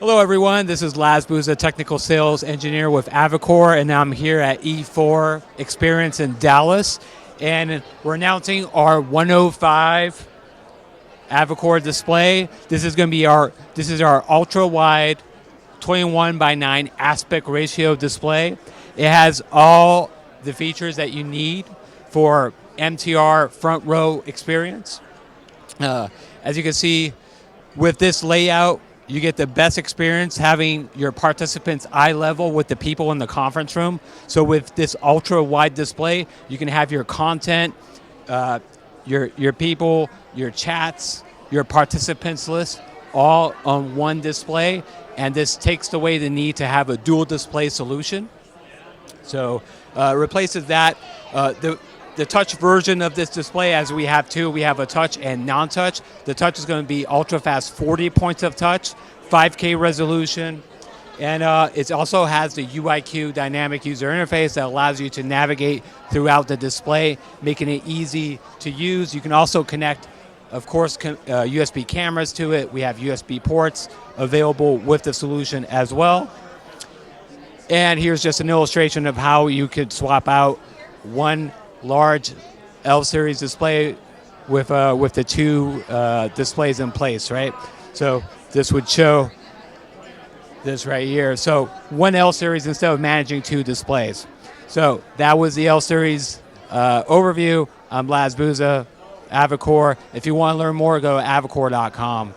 Hello, everyone. This is Laz Booza, Technical Sales Engineer with Avocor, and I'm here at E4 Experience in Dallas. And we're announcing our 105 Avocor display. This is going to be our ultra-wide 21 by 9 aspect ratio display. It has all the features that you need for MTR front row experience. As you can see, with this layout, you get the best experience having your participants eye level with the people in the conference room. So with this ultra wide display, you can have your content, your people, your chats, your participants list all on one display. And this takes away the need to have a dual display solution. So replaces that. The touch version of this display, as we have two, we have a touch and non-touch. The touch is going to be ultra fast 40 points of touch, 5K resolution, and it also has the UIQ dynamic user interface that allows you to navigate throughout the display, making it easy to use. You can also connect, of course, USB cameras to it. We have USB ports available with the solution as well. And here's just an illustration of how you could swap out one large L-series display with the two displays in place, right? So this would show this right here. So one L-series instead of managing two displays. So that was the L-series overview. I'm Laz Booza, Avocor. If you want to learn more, go to avocor.com.